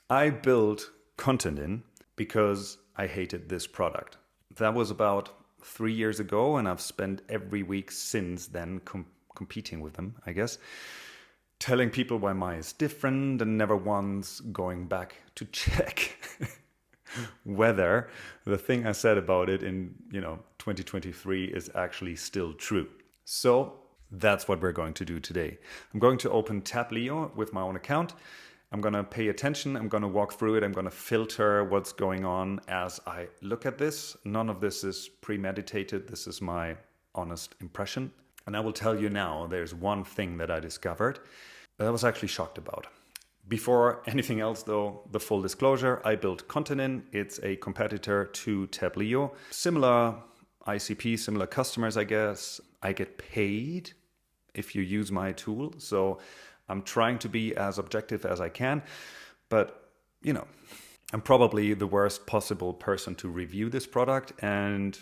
I built ContentIn because I hated this product. That was about 3 years ago, and I've spent every week since then competing with them, I guess, telling people why mine is different and never once going back to check whether the thing I said about it in 2023 is actually still true. So that's what we're going to do today. I'm going to open Taplio with my own account. I'm going to pay attention. I'm going to walk through it. I'm going to filter what's going on as I look at this. None of this is premeditated. This is my honest impression. And I will tell you now, there's one thing that I discovered that I was actually shocked about. Before anything else, though, the full disclosure, I built ContentIn. It's a competitor to Taplio. Similar ICP, similar customers, I guess. I get paid if you use my tool. So I'm trying to be as objective as I can. But, I'm probably the worst possible person to review this product. And,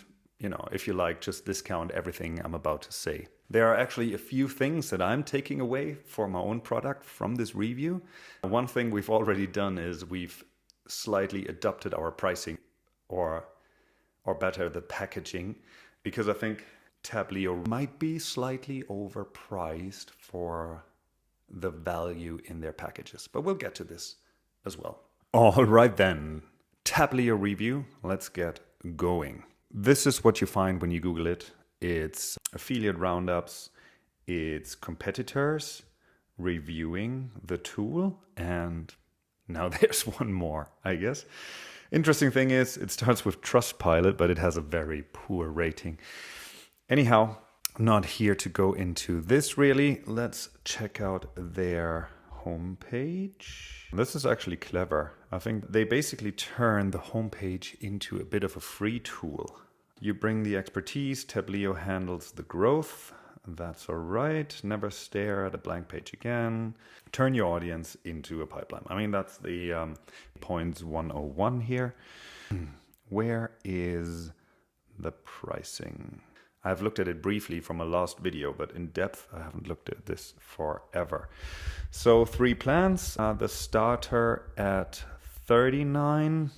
if you like, just discount everything I'm about to say. There are actually a few things that I'm taking away for my own product from this review. One thing we've already done is we've slightly adapted our pricing or better, the packaging, because I think Taplio might be slightly overpriced for the value in their packages. But we'll get to this as well. All right then, Taplio review. Let's get going. This is what you find when you Google it. It's affiliate roundups, it's competitors reviewing the tool, and now there's one more, I guess. Interesting thing is, it starts with Trustpilot, but it has a very poor rating. Anyhow, not here to go into this really. Let's check out their homepage. This is actually clever. I think they basically turn the homepage into a bit of a free tool. You bring the expertise, Taplio handles the growth. That's all right. Never stare at a blank page again. Turn your audience into a pipeline. I mean, that's the points 101 here. Where is the pricing? I've looked at it briefly from a last video, but in depth, I haven't looked at this forever. So 3 plans. The starter at 39,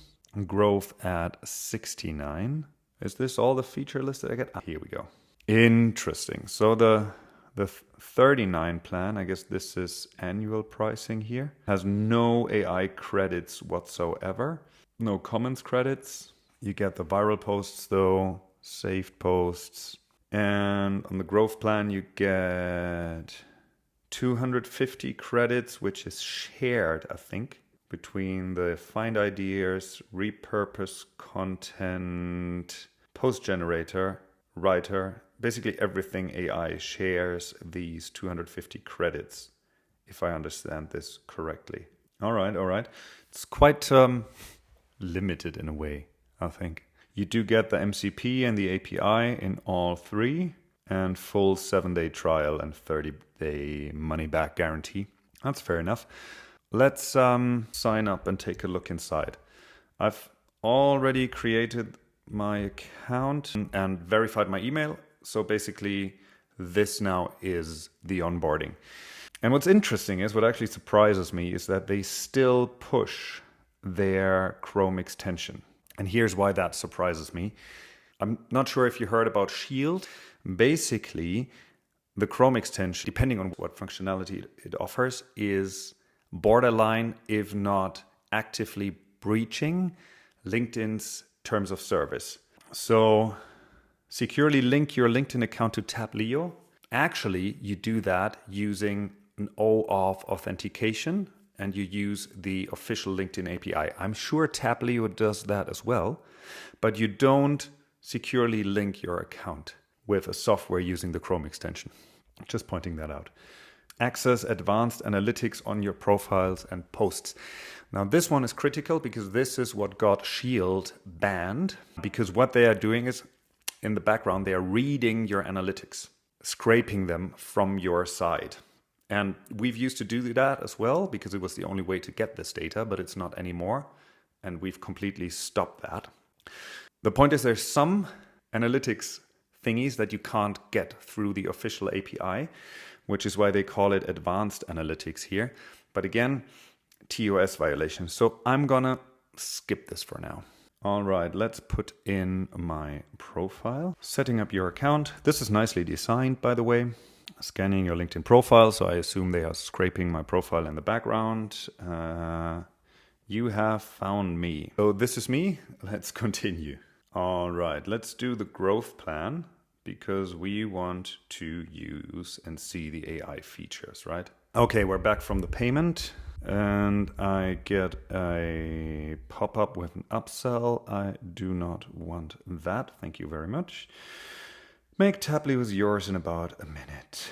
growth at 69. Is this all the feature list that I get? Here we go. Interesting. So the 39 plan, I guess this is annual pricing here, has no AI credits whatsoever. No comments credits. You get the viral posts though, saved posts. And on the growth plan, you get 250 credits, which is shared, I think, between the find ideas, repurpose content, post generator, writer, basically everything AI shares these 250 credits, if I understand this correctly. All right. It's quite limited in a way, I think. You do get the MCP and the API in all 3, and full 7-day trial and 30-day money-back guarantee. That's fair enough. Let's sign up and take a look inside. I've already created my account and verified my email. So basically, this now is the onboarding. And what's interesting is, what actually surprises me is that they still push their Chrome extension. And here's why that surprises me. I'm not sure if you heard about Shield. Basically, the Chrome extension, depending on what functionality it offers, is borderline, if not actively breaching LinkedIn's terms of service. So securely link your LinkedIn account to Taplio. Actually, you do that using an OAuth authentication, and you use the official LinkedIn API. I'm sure Taplio does that as well, but you don't securely link your account with a software using the Chrome extension. Just pointing that out. Access advanced analytics on your profiles and posts. Now this one is critical because this is what got Shield banned, because what they are doing is, in the background, they are reading your analytics, scraping them from your side. And we've used to do that as well because it was the only way to get this data, but it's not anymore. And we've completely stopped that. The point is, there's some analytics thingies that you can't get through the official API, which is why they call it advanced analytics here. But again, TOS violation. So I'm gonna skip this for now. All right, let's put in my profile. Setting up your account. This is nicely designed, by the way. Scanning your LinkedIn profile, so I assume they are scraping my profile in the background. You have found me. So this is me. Let's continue. All right, let's do the growth plan because we want to use and see the AI features, right? Okay, we're back from the payment and I get a pop-up with an upsell. I do not want that. Thank you very much. Make Taplio yours in about a minute.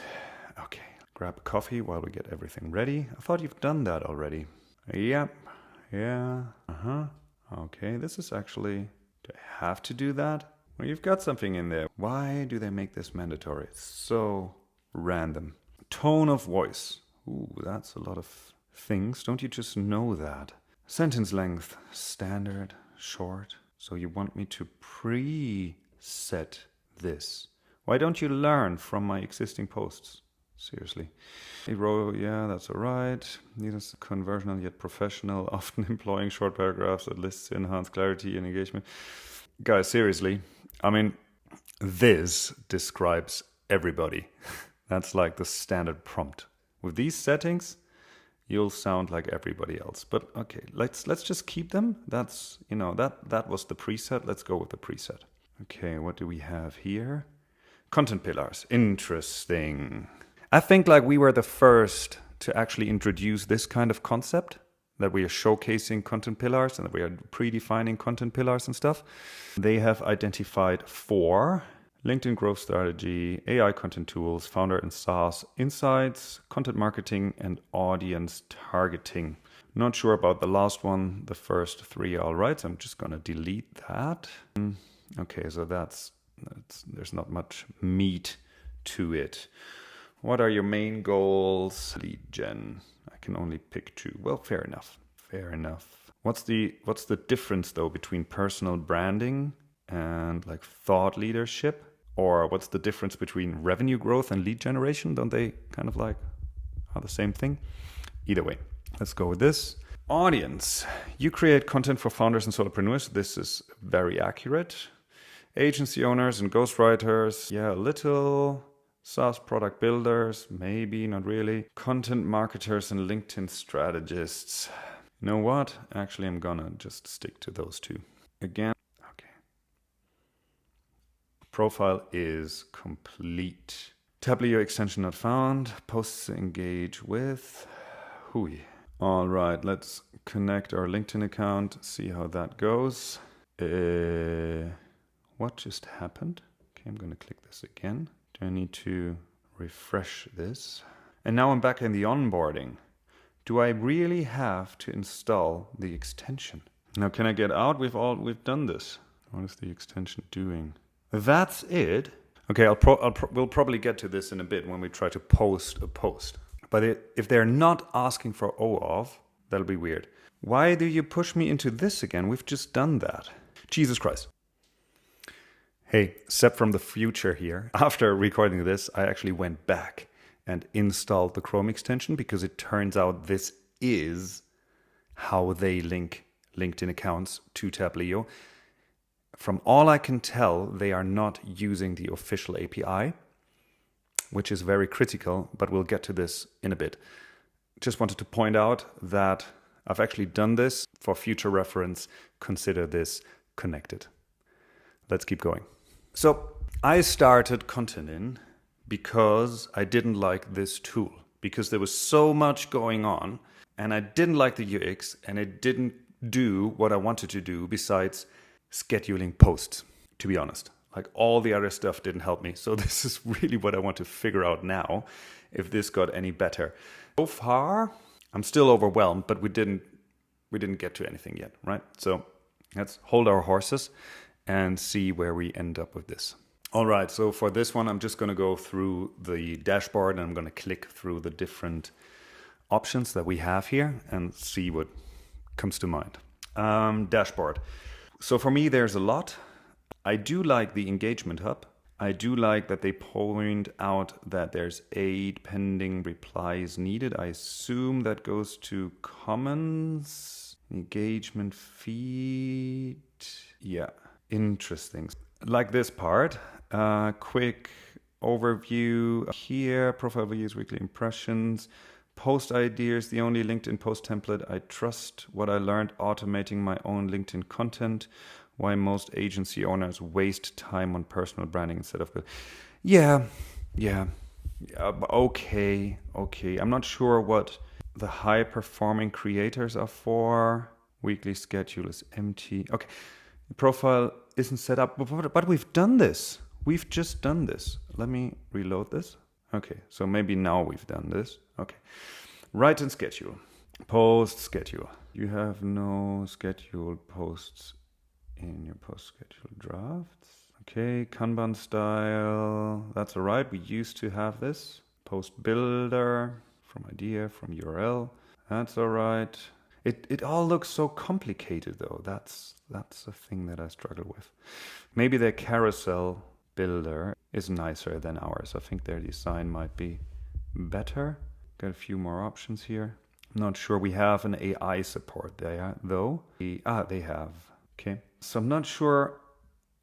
Okay, grab a coffee while we get everything ready. I thought you've done that already. Yep. Yeah. Okay, this is actually... Do I have to do that? Well, you've got something in there. Why do they make this mandatory? It's so random. Tone of voice. Ooh, that's a lot of things. Don't you just know that? Sentence length. Standard, short. So you want me to preset this. Why don't you learn from my existing posts? Seriously. Yeah, that's all right. Neither conversational yet professional, often employing short paragraphs that lists enhance clarity and engagement. Guys, seriously. I mean, this describes everybody. That's like the standard prompt. With these settings, you'll sound like everybody else. But okay, let's just keep them. That's, that was the preset. Let's go with the preset. Okay, what do we have here? Content pillars. Interesting. I think like we were the first to actually introduce this kind of concept, that we are showcasing content pillars and that we are predefining content pillars and stuff. They have identified 4: LinkedIn growth strategy, AI content tools, founder and SaaS insights, content marketing, and audience targeting. Not sure about the last one. The first 3 are all right, so I'm just going to delete that. Okay, so there's not much meat to it. What are your main goals? Lead gen. I can only pick 2. Well, fair enough. Fair enough. What's the difference though between personal branding and like thought leadership? Or what's the difference between revenue growth and lead generation? Don't they kind of like are the same thing? Either way, let's go with this. Audience. You create content for founders and solopreneurs. This is very accurate. Agency owners and ghostwriters. Yeah, a little. SaaS product builders, maybe, not really. Content marketers and LinkedIn strategists. You know what? Actually, I'm gonna just stick to those 2. Again, okay. Profile is complete. Taplio extension not found. Posts engage with. Hui. All right, let's connect our LinkedIn account, see how that goes. What just happened? Okay, I'm gonna click this again. Do I need to refresh this? And now I'm back in the onboarding. Do I really have to install the extension? Now, can I get out? We've done this. What is the extension doing? That's it. Okay, we'll probably get to this in a bit when we try to post a post. But if they're not asking for OAuth, that'll be weird. Why do you push me into this again? We've just done that. Jesus Christ. Hey, Seb from the future here. After recording this, I actually went back and installed the Chrome extension because it turns out this is how they link LinkedIn accounts to Taplio. From all I can tell, they are not using the official API, which is very critical, but we'll get to this in a bit. Just wanted to point out that I've actually done this for future reference. Consider this connected. Let's keep going. So I started ContentIn because I didn't like this tool, because there was so much going on and I didn't like the UX and it didn't do what I wanted to do besides scheduling posts, to be honest. Like all the other stuff didn't help me. So this is really what I want to figure out now, if this got any better. So far, I'm still overwhelmed, but we didn't get to anything yet, right? So let's hold our horses and see where we end up with this. All right, so for this one, I'm just going to go through the dashboard and I'm going to click through the different options that we have here and see what comes to mind. Dashboard. So for me, there's a lot. I do like the engagement hub. I do like that they point out that there's 8 pending replies needed. I assume that goes to comments, engagement feed. Yeah, interesting. Like this part, quick overview here, profile views, weekly impressions, post ideas, the only LinkedIn post template I trust, what I learned automating my own LinkedIn content, why most agency owners waste time on personal branding instead of... Yeah. Okay. I'm not sure what the high performing creators are for. Weekly schedule is empty. Okay. The profile isn't set up, but we've done this. We've just done this. Let me reload this. Okay, so maybe now we've done this. Okay. Write and schedule. Post schedule. You have no scheduled posts in your post schedule drafts. Okay, Kanban style. That's all right. We used to have this. Post builder from idea, from URL. That's all right. It all looks so complicated though. That's a thing that I struggle with. Maybe their carousel builder is nicer than ours. I think their design might be better. Got a few more options here. I'm not sure we have an AI support there though. They have. Okay. So I'm not sure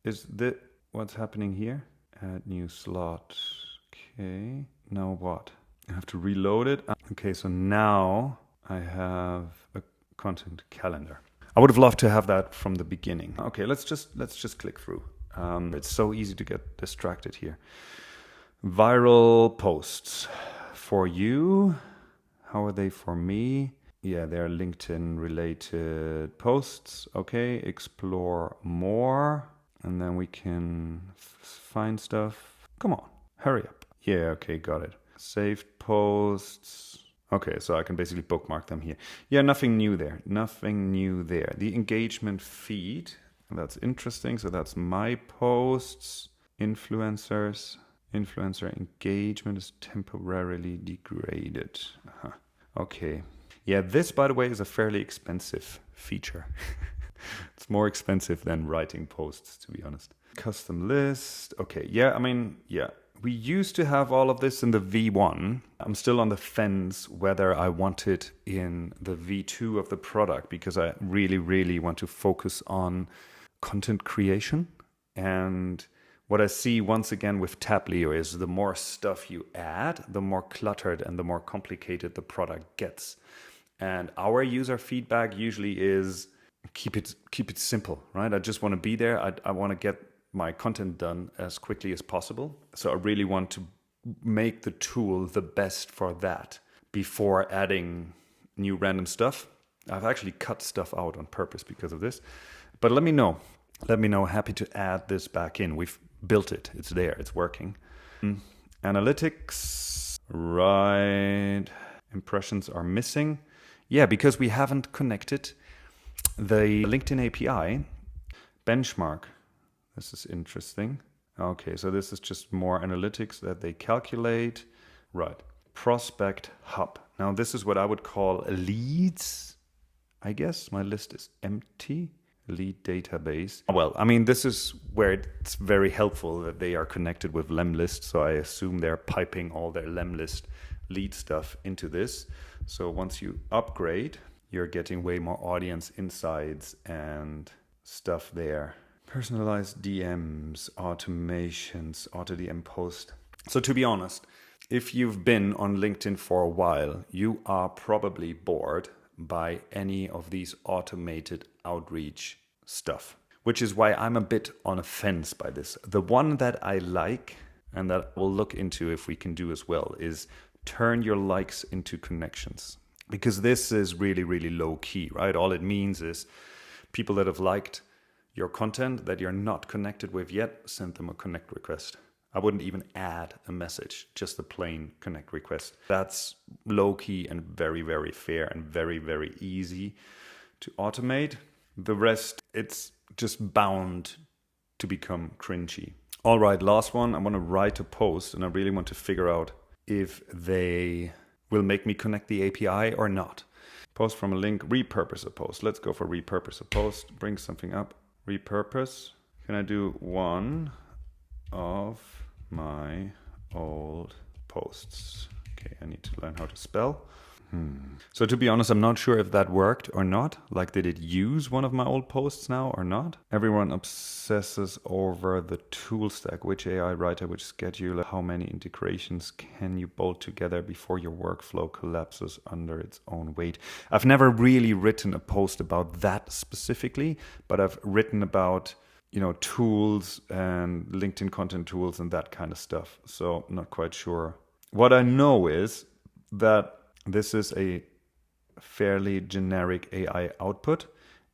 is this what's happening here. Add new slot. Okay. Now what? I have to reload it. Okay, so now I have a content calendar. I would have loved to have that from the beginning. Okay, let's just click through. It's so easy to get distracted here. Viral posts for you. How are they for me? Yeah, they're LinkedIn related posts. Okay, explore more. And then we can find stuff. Come on, hurry up. Yeah, okay, got it. Saved posts. Okay, so I can basically bookmark them here. Yeah, nothing new there. The engagement feed, that's interesting. So that's my posts, influencers. Influencer engagement is temporarily degraded. Okay. Yeah, this, by the way, is a fairly expensive feature. It's more expensive than writing posts, to be honest. Custom list. Okay, yeah. We used to have all of this in the V1. I'm still on the fence whether I want it in the V2 of the product because I really, really want to focus on content creation. And what I see once again with Taplio is the more stuff you add, the more cluttered and the more complicated the product gets. And our user feedback usually is keep it simple, right? I just want to be there. I want to get my content done as quickly as possible. So I really want to make the tool the best for that before adding new random stuff. I've actually cut stuff out on purpose because of this. But let me know. Happy to add this back in. We've built it. It's there. It's working. Analytics. Right. Impressions are missing. Yeah, because we haven't connected the LinkedIn API benchmark. This is interesting. Okay, so this is just more analytics that they calculate. Right. Prospect hub. Now this is what I would call leads. I guess my list is empty. Lead database. Well, this is where it's very helpful that they are connected with Lemlist. So I assume they're piping all their Lemlist lead stuff into this. So once you upgrade, you're getting way more audience insights and stuff there. Personalized DMs, automations, auto DM post. So to be honest, if you've been on LinkedIn for a while, you are probably bored by any of these automated outreach stuff, which is why I'm a bit on a fence by this. The one that I like and that we'll look into if we can do as well is turn your likes into connections. Because this is really, really low key, right? All it means is people that have liked your content that you're not connected with yet, send them a connect request. I wouldn't even add a message, just a plain connect request. That's low key and very, very fair and very, very easy to automate. The rest, it's just bound to become cringy. All right, last one. I want to write a post and I really want to figure out if they will make me connect the API or not. Post from a link, repurpose a post. Let's go for repurpose a post. Bring something up. Repurpose. Can I do one of my old posts. Okay, I need to learn how to spell. So to be honest, I'm not sure if that worked or not. Like, did it use one of my old posts now or not? Everyone obsesses over the tool stack. Which AI writer, which scheduler, how many integrations can you bolt together before your workflow collapses under its own weight? I've never really written a post about that specifically, but I've written about, tools and LinkedIn content tools and that kind of stuff. So I'm not quite sure. What I know is that this is a fairly generic AI output,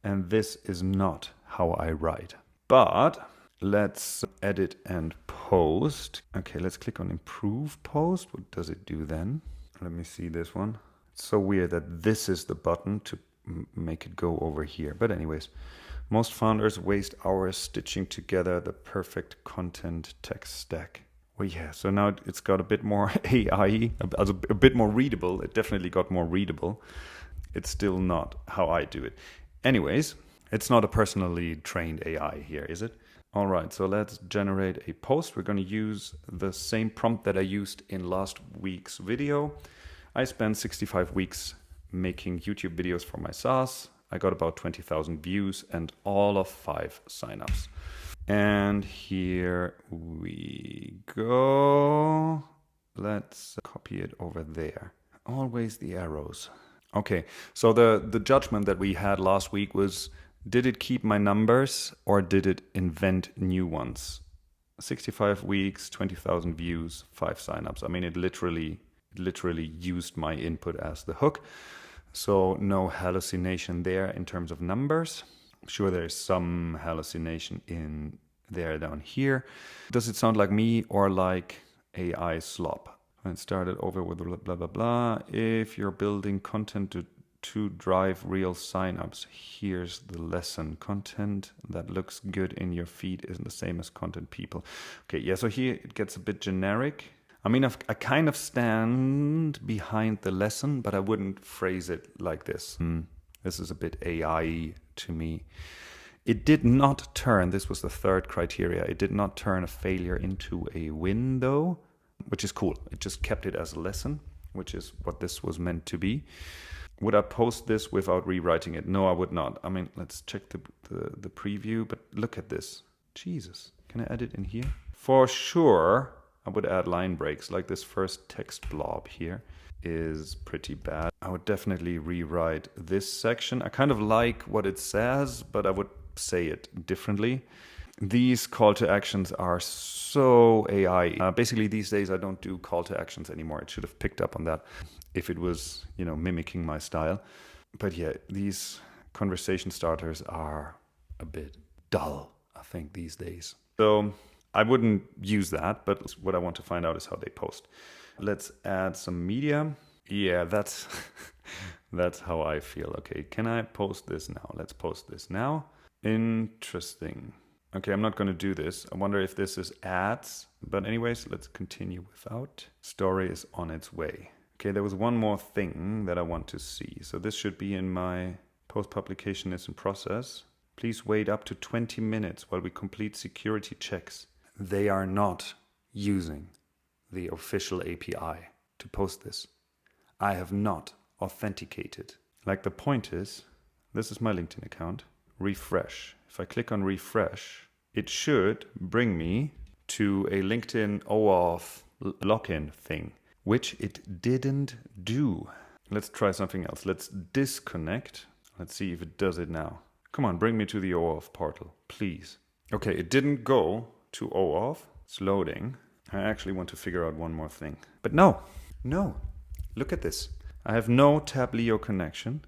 and this is not how I write. But let's edit and post. Okay, let's click on improve post. What does it do then? Let me see this one. It's so weird that this is the button to make it go over here. But anyways, most founders waste hours stitching together the perfect content tech stack. Well, yeah, so now it's got a bit more AI, a bit more readable. It definitely got more readable. It's still not how I do it. Anyways, it's not a personally trained AI here, is it? All right, so let's generate a post. We're going to use the same prompt that I used in last week's video. I spent 65 weeks making YouTube videos for my SaaS. I got about 20,000 views and all of 5 signups. And here we go. Let's copy it over there. Always the arrows. Okay, so the judgment that we had last week was, did it keep my numbers or did it invent new ones? 65 weeks, 20,000 views, 5 signups. I mean, it literally used my input as the hook. So no hallucination there in terms of numbers. I'm sure there's some hallucination in there down here. Does it sound like me or like AI slop? And started over with blah, blah, blah. If you're building content to drive real signups, here's the lesson. Content that looks good in your feed isn't the same as content people. Okay, yeah, so here it gets a bit generic. I mean, I kind of stand behind the lesson, but I wouldn't phrase it like this. This is a bit AI to me. It did not turn, this was the third criteria, it did not turn a failure into a win though, which is cool. It just kept it as a lesson, which is what this was meant to be. Would I post this without rewriting it? No, I would not. I mean, let's check the preview, but look at this. Jesus, can I add it in here? For sure, I would add line breaks, like this first text blob here is pretty bad. I would definitely rewrite this section. I kind of like what it says, but I would say it differently. These call to actions are so AI. Basically, these days I don't do call to actions anymore. It should have picked up on that if it was, mimicking my style. But yeah, these conversation starters are a bit dull, I think, these days. So I wouldn't use that, but what I want to find out is how they post. Let's add some media. Yeah, that's that's how I feel. Okay, can I post this now? Let's post this now. Interesting. Okay, I'm not going to do this. I wonder if this is ads. But anyways, let's continue without. Story is on its way. Okay, there was one more thing that I want to see. So this should be in my post-publication is in process. Please wait up to 20 minutes while we complete security checks. They are not using the official API to post this. I have not authenticated. Like, the point is, this is my LinkedIn account. Refresh. If I click on refresh, it should bring me to a LinkedIn OAuth login thing, which it didn't do. Let's try something else. Let's disconnect. Let's see if it does it now. Come on, bring me to the OAuth portal, please. Okay, it didn't go to OAuth. It's loading. I actually want to figure out one more thing. But no. Look at this. I have no Taplio connection.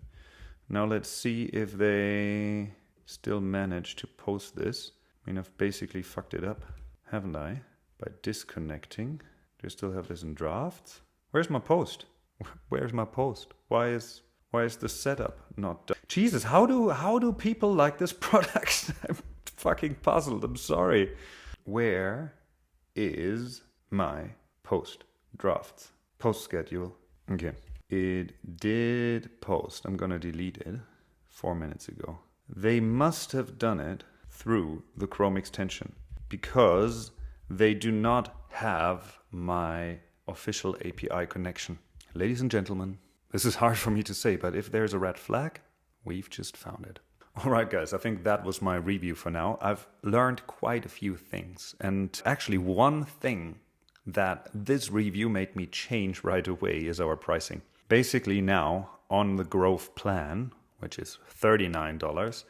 Now let's see if they still manage to post this. I mean, I've basically fucked it up, haven't I? By disconnecting. Do you still have this in drafts? Where's my post? Where's my post? Why is the setup not done? Jesus, how do people like this product? I'm fucking puzzled. I'm sorry. Where is my post? Drafts. Post schedule. Okay. It did post. I'm gonna delete it 4 minutes ago. They must have done it through the Chrome extension, because they do not have my official API connection. Ladies and gentlemen, this is hard for me to say, but if there's a red flag, we've just found it. All right, guys, I think that was my review for now. I've learned quite a few things. And actually, one thing that this review made me change right away is our pricing. Basically now, on the growth plan, which is $39,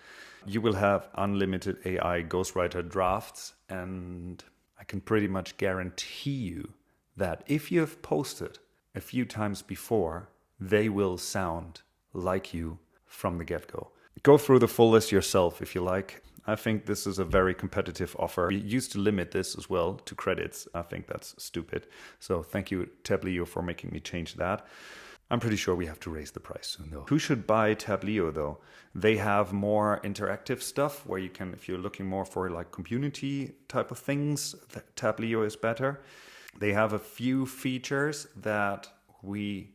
you will have unlimited AI ghostwriter drafts, and I can pretty much guarantee you that if you have posted a few times before, they will sound like you from the get-go. Go through the full list yourself if you like. I think this is a very competitive offer. We used to limit this as well to credits. I think that's stupid. So thank you, Taplio, for making me change that. I'm pretty sure we have to raise the price soon, though. Who should buy Taplio, though? They have more interactive stuff where you can, if you're looking more for like community type of things, Taplio is better. They have a few features that we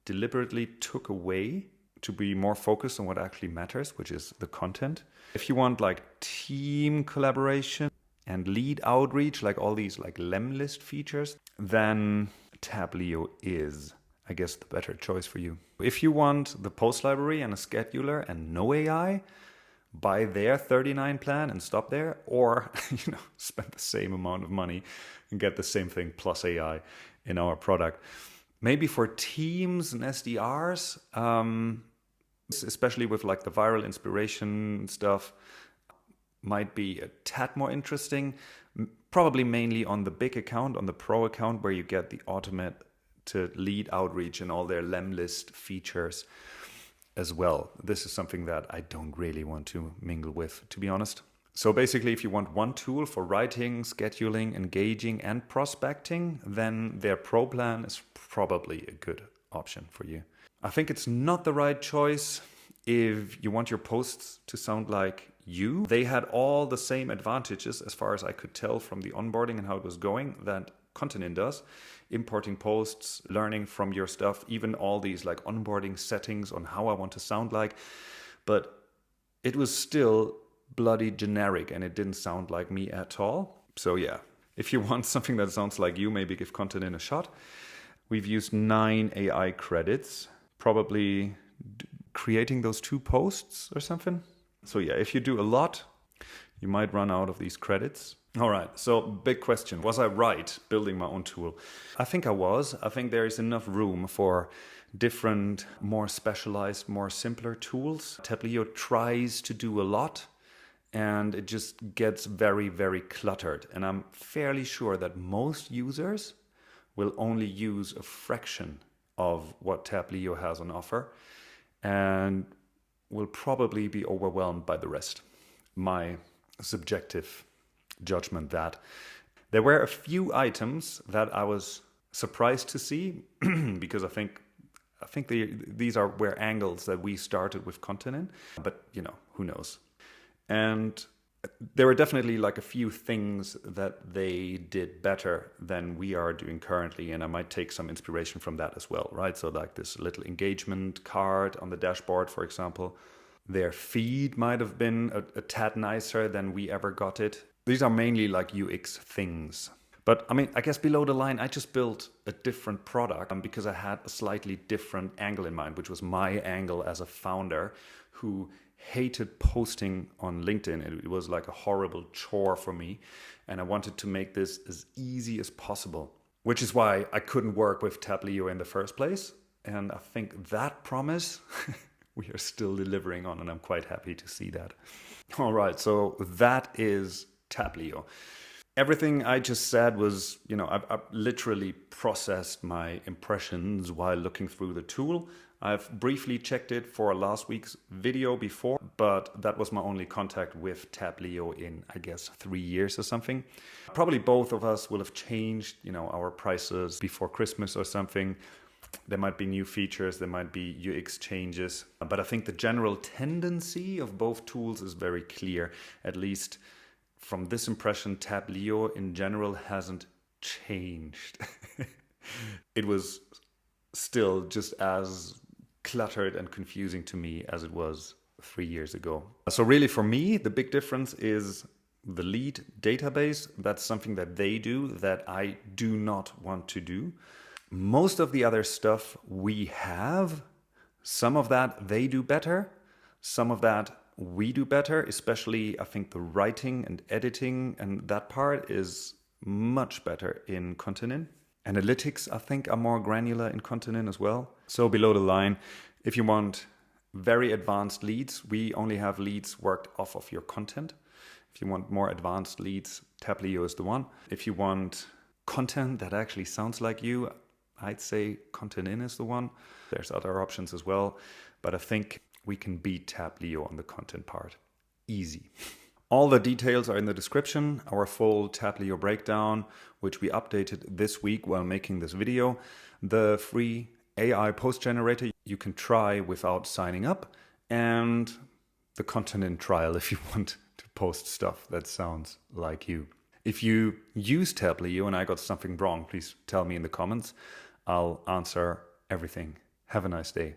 deliberately took away to be more focused on what actually matters, which is the content. If you want like team collaboration and lead outreach, like all these like lemlist features, then Taplio is, I guess, the better choice for you. If you want the post library and a scheduler and no AI, buy their $39 plan and stop there, or spend the same amount of money and get the same thing plus AI in our product. Maybe for teams and SDRs, especially with like the viral inspiration stuff, might be a tad more interesting. Probably mainly on the big account, on the pro account, where you get the automated lead outreach and all their lemlist features as well. This is something that I don't really want to mingle with, to be honest. So basically, if you want one tool for writing, scheduling, engaging, and prospecting, then their pro plan is probably a good option for you. I think it's not the right choice if you want your posts to sound like you. They had all the same advantages, as far as I could tell from the onboarding and how it was going, that ContentIn does. Importing posts, learning from your stuff, even all these like onboarding settings on how I want to sound like. But it was still bloody generic and it didn't sound like me at all. So yeah, if you want something that sounds like you, maybe give ContentIn a shot. We've used 9 AI credits, probably creating those 2 posts or something. So yeah, if you do a lot, you might run out of these credits. All right, so big question. Was I right building my own tool? I think I was. I think there is enough room for different, more specialized, more simpler tools. Taplio tries to do a lot and it just gets very, very cluttered. And I'm fairly sure that most users will only use a fraction of what Taplio has on offer and will probably be overwhelmed by the rest. My subjective judgment that there were a few items that I was surprised to see because I think these were angles that we started with ContentIn, but who knows. And there were definitely like a few things that they did better than we are doing currently, and I might take some inspiration from that as well, right? So like this little engagement card on the dashboard, for example. Their feed might have been a tad nicer than we ever got it. These are mainly like UX things. But I mean, I guess below the line, I just built a different product because I had a slightly different angle in mind, which was my angle as a founder who hated posting on LinkedIn. It was like a horrible chore for me. And I wanted to make this as easy as possible, which is why I couldn't work with Taplio in the first place. And I think that promise we are still delivering on, and I'm quite happy to see that. All right, so that is Taplio. Everything I just said was, I've literally processed my impressions while looking through the tool. I've briefly checked it for last week's video before, but that was my only contact with Taplio in, I guess, 3 years or something. Probably both of us will have changed, our prices before Christmas or something. There might be new features, there might be UX changes, but I think the general tendency of both tools is very clear. At least from this impression, Taplio in general hasn't changed. It was still just as cluttered and confusing to me as it was 3 years ago. So really for me, the big difference is the lead database. That's something that they do that I do not want to do. Most of the other stuff we have, some of that they do better, some of that we do better, especially I think the writing and editing and that part is much better in ContentIn. Analytics, I think, are more granular in ContentIn as well. So below the line, if you want very advanced leads, we only have leads worked off of your content. If you want more advanced leads, Taplio is the one. If you want content that actually sounds like you, I'd say ContentIn is the one. There's other options as well, but I think we can beat Taplio on the content part. Easy. All the details are in the description. Our full Taplio breakdown, which we updated this week while making this video. The free AI post generator you can try without signing up, and the ContentIn trial if you want to post stuff that sounds like you. If you use Taplio and I got something wrong, please tell me in the comments. I'll answer everything. Have a nice day.